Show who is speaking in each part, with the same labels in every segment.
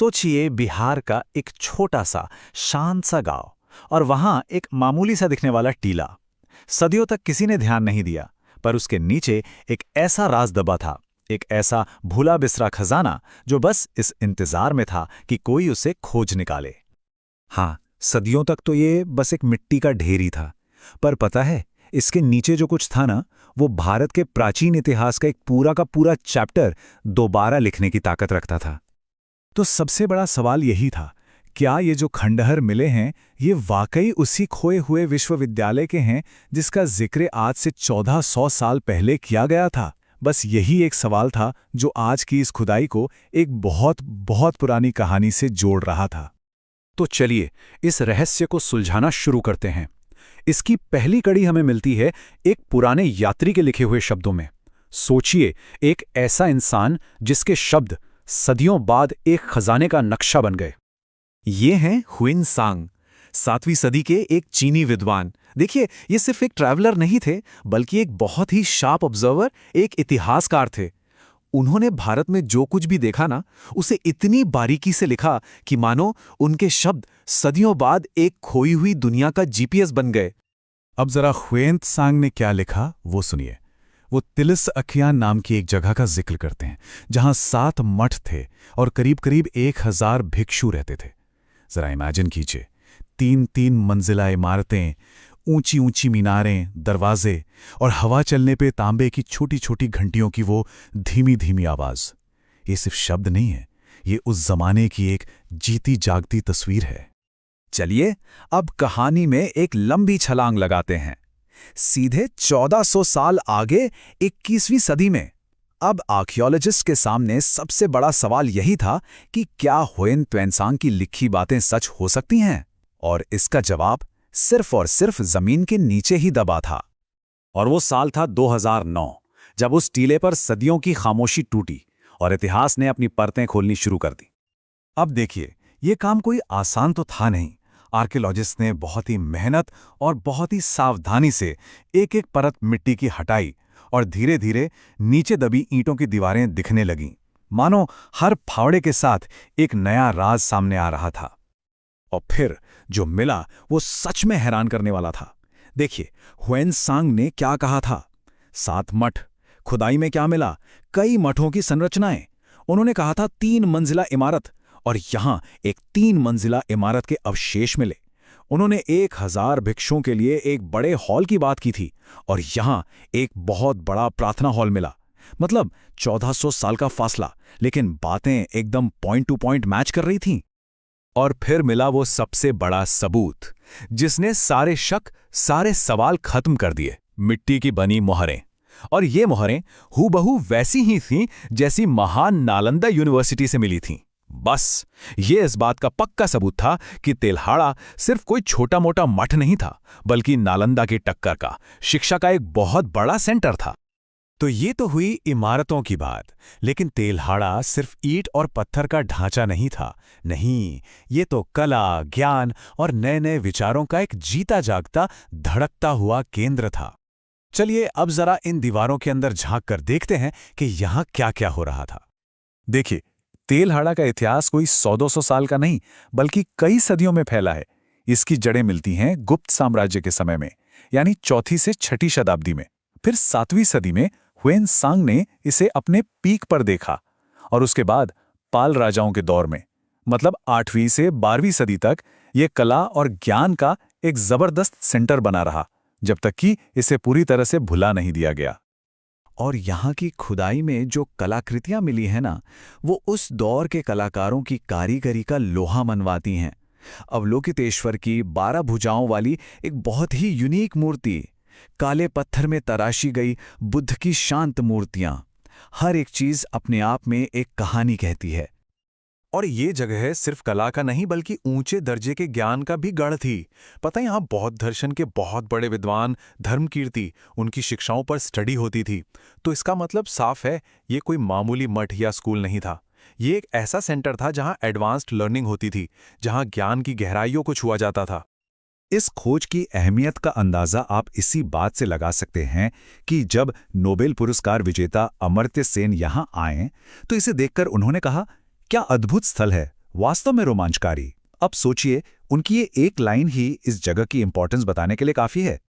Speaker 1: सोचिए बिहार का एक छोटा सा शांत सा गांव और वहां एक मामूली सा दिखने वाला टीला। सदियों तक किसी ने ध्यान नहीं दिया, पर उसके नीचे एक ऐसा राज दबा था, एक ऐसा भूला बिसरा खजाना जो बस इस इंतजार में था कि कोई उसे खोज निकाले। हाँ, सदियों तक तो ये बस एक मिट्टी का ढेर ही था, पर पता है इसके नीचे जो कुछ था ना, वो भारत के प्राचीन इतिहास का एक पूरा का पूरा चैप्टर दोबारा लिखने की ताकत रखता था। तो सबसे बड़ा सवाल यही था, क्या ये जो खंडहर मिले हैं ये वाकई उसी खोए हुए विश्वविद्यालय के हैं जिसका जिक्र आज से 1400 साल पहले किया गया था? बस यही एक सवाल था जो आज की इस खुदाई को एक बहुत बहुत पुरानी कहानी से जोड़ रहा था।
Speaker 2: तो चलिए इस रहस्य को सुलझाना शुरू करते हैं। इसकी पहली कड़ी हमें मिलती है एक पुराने यात्री के लिखे हुए शब्दों में। सोचिए, एक ऐसा इंसान जिसके शब्द सदियों बाद एक खजाने का नक्शा बन गए।
Speaker 1: ये हैं हुइनसांग, 7वीं सदी के एक चीनी विद्वान। देखिए, ये सिर्फ एक ट्रैवलर नहीं थे, बल्कि एक बहुत ही शार्प ऑब्जर्वर, एक इतिहासकार थे। उन्होंने भारत में जो कुछ भी देखा ना, उसे इतनी बारीकी से लिखा कि मानो उनके शब्द सदियों बाद एक खोई हुई दुनिया का जीपीएस बन गए।
Speaker 3: अब जरा हुइनसांग ने क्या लिखा वो सुनिए। वो तिलिस अखियान नाम की एक जगह का जिक्र करते हैं जहां 7 मठ थे और करीब करीब 1000 भिक्षु रहते थे। जरा इमेजिन कीजिए, 3-3 मंजिला इमारतें, ऊंची ऊंची मीनारें, दरवाजे और हवा चलने पे तांबे की छोटी छोटी घंटियों की वो धीमी धीमी आवाज। ये सिर्फ शब्द नहीं है, ये उस जमाने की एक जीती जागती तस्वीर है।
Speaker 1: चलिए अब कहानी में एक लंबी छलांग लगाते हैं, सीधे 1400 साल आगे 21वीं सदी में। अब आर्कियोलॉजिस्ट के सामने सबसे बड़ा सवाल यही था कि क्या हुएन त्वेनसांग की लिखी बातें सच हो सकती हैं? और इसका जवाब सिर्फ और सिर्फ जमीन के नीचे ही दबा था। और वो साल था 2009, जब उस टीले पर सदियों की खामोशी टूटी और इतिहास ने अपनी परतें खोलनी शुरू कर दी।
Speaker 3: अब देखिए, ये काम कोई आसान तो था नहीं। आर्कियोलॉजिस्ट ने बहुत ही मेहनत और बहुत ही सावधानी से एक एक परत मिट्टी की हटाई और धीरे धीरे नीचे दबी ईंटों की दीवारें दिखने लगीं, मानो हर फावड़े के साथ एक नया राज सामने आ रहा था। और फिर जो मिला वो सच में हैरान करने वाला था। देखिए, हुइनसांग ने क्या कहा था। 7 मठ। खुदाई में क्या मिला? कई मठों की संरचनाएं। उन्होंने कहा था 3 मंजिला इमारत, और यहां एक 3 मंजिला इमारत के अवशेष मिले। उन्होंने 1000 भिक्षुओं के लिए एक बड़े हॉल की बात की थी, और यहां एक बहुत बड़ा प्रार्थना हॉल मिला। मतलब 1400 साल का फासला, लेकिन बातें एकदम पॉइंट टू पॉइंट मैच कर रही थीं। और फिर मिला वो सबसे बड़ा सबूत, जिसने सारे शक, सारे सवाल खत्म कर दिए। मिट्टी की बनी मोहरें। और ये मोहरें हूबहू वैसी ही थीं जैसी महान नालंदा यूनिवर्सिटी से मिली थीं। बस ये इस बात का पक्का सबूत था कि तेल्हाड़ा सिर्फ कोई छोटा मोटा मठ नहीं था, बल्कि नालंदा की टक्कर का, शिक्षा का एक बहुत बड़ा सेंटर था। तो ये तो हुई इमारतों की बात, लेकिन तेल्हाड़ा सिर्फ ईंट और पत्थर का ढांचा नहीं था। नहीं, ये तो कला, ज्ञान और नए नए विचारों का एक जीता जागता, धड़कता हुआ केंद्र था। चलिए अब जरा इन दीवारों के अंदर झांक कर देखते हैं कि यहां क्या क्या हो रहा था। देखिए, तेल्हाड़ा का इतिहास कोई 100-200 साल का नहीं, बल्कि कई सदियों में फैला है। इसकी जड़ें मिलती हैं गुप्त साम्राज्य के समय में, यानी 4वीं से 6वीं शताब्दी में। फिर 7वीं सदी में हुइनसांग ने इसे अपने पीक पर देखा, और उसके बाद पाल राजाओं के दौर में, मतलब 8वीं से 12वीं सदी तक, यह कला और ज्ञान का एक जबरदस्त सेंटर बना रहा, जब तक कि इसे पूरी तरह से भुला नहीं दिया गया।
Speaker 1: और यहाँ की खुदाई में जो कलाकृतियां मिली हैं ना, वो उस दौर के कलाकारों की कारीगरी का लोहा मनवाती हैं। अवलोकितेश्वर की 12 भुजाओं वाली एक बहुत ही यूनिक मूर्ति, काले पत्थर में तराशी गई बुद्ध की शांत मूर्तियां, हर एक चीज अपने आप में एक कहानी कहती है।
Speaker 3: और ये जगह सिर्फ कला का नहीं, बल्कि ऊंचे दर्जे के ज्ञान का भी गढ़ थी। पता है, यहाँ बौद्ध दर्शन के बहुत बड़े विद्वान, धर्मकीर्ति, उनकी शिक्षाओं पर स्टडी होती थी। तो इसका मतलब साफ है, ये कोई मामूली मठ या स्कूल नहीं था। ये एक ऐसा सेंटर था जहाँ एडवांस्ड लर्निंग होती थी, जहाँ ज्ञान की गहराइयों को छुआ जाता था।
Speaker 1: इस खोज की अहमियत का अंदाजा आप इसी बात से लगा सकते हैं कि जब नोबेल पुरस्कार विजेता अमर्त्य सेन यहाँ आए, तो इसे देखकर उन्होंने कहा, क्या अद्भुत स्थल है,
Speaker 2: वास्तव में रोमांचकारी। अब सोचिए, उनकी ये एक लाइन ही इस जगह की इंपॉर्टेंस बताने के लिए काफी है।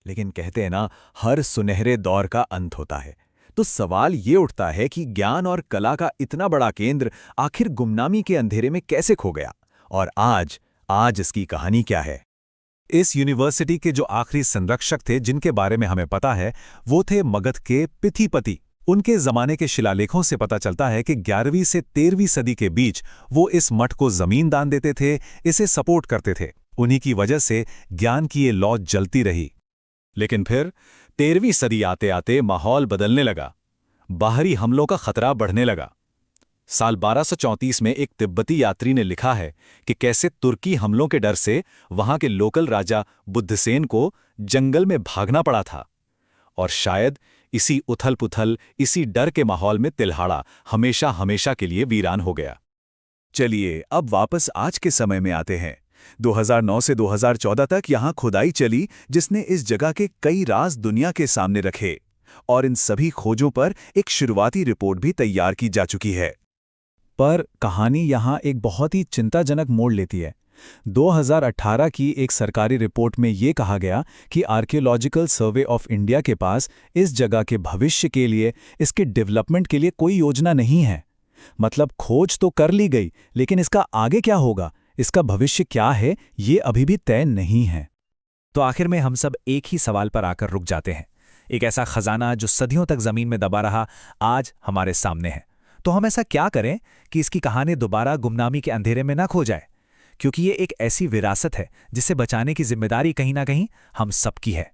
Speaker 1: लेकिन कहते हैं ना, हर सुनहरे दौर का अंत होता है। तो सवाल ये उठता है कि ज्ञान और कला का इतना बड़ा केंद्र आखिर गुमनामी के अंधेरे में कैसे खो गया, और आज इसकी कहानी क्या है।
Speaker 3: इस यूनिवर्सिटी के जो आखिरी संरक्षक थे जिनके बारे में हमें पता है, वो थे मगध के पिथिपति। उनके जमाने के शिलालेखों से पता चलता है कि 11वीं से 13वीं सदी के बीच वो इस मठ को जमीन दान देते थे, इसे सपोर्ट करते थे। उन्हीं की वजह से ज्ञान की ये लौ जलती रही।
Speaker 1: लेकिन फिर 13वीं सदी आते आते माहौल बदलने लगा। बाहरी हमलों का खतरा बढ़ने लगा। साल 1234 में एक तिब्बती यात्री ने लिखा है कि कैसे तुर्की हमलों के डर से वहां के लोकल राजा बुद्धसेन को जंगल में भागना पड़ा था। और शायद इसी उथल-पुथल, इसी डर के माहौल में तिल्हाड़ा हमेशा हमेशा के लिए वीरान हो गया।
Speaker 3: चलिए अब वापस आज के समय में आते हैं। 2009 से 2014 तक यहाँ खुदाई चली, जिसने इस जगह के कई राज दुनिया के सामने रखे, और इन सभी खोजों पर एक शुरुआती रिपोर्ट भी तैयार की जा चुकी है।
Speaker 2: पर कहानी यहाँ एक बहुत ही चिंताजनक मोड़ लेती है। 2018 की एक सरकारी रिपोर्ट में ये कहा गया कि आर्कियोलॉजिकल सर्वे ऑफ इंडिया के पास इस जगह के भविष्य के लिए, इसके डेवलपमेंट के लिए कोई योजना नहीं है। मतलब खोज तो कर ली गई, लेकिन इसका आगे क्या होगा, इसका भविष्य क्या है, ये अभी भी तय नहीं है।
Speaker 1: तो आखिर में हम सब एक ही सवाल पर आकर रुक जाते हैं। एक ऐसा खजाना जो सदियों तक जमीन में दबा रहा, आज हमारे सामने है। तो हम ऐसा क्या करें कि इसकी कहानी दोबारा गुमनामी के अंधेरे में ना खो जाए, क्योंकि ये एक ऐसी विरासत है जिसे बचाने की जिम्मेदारी कहीं ना कहीं हम सबकी है।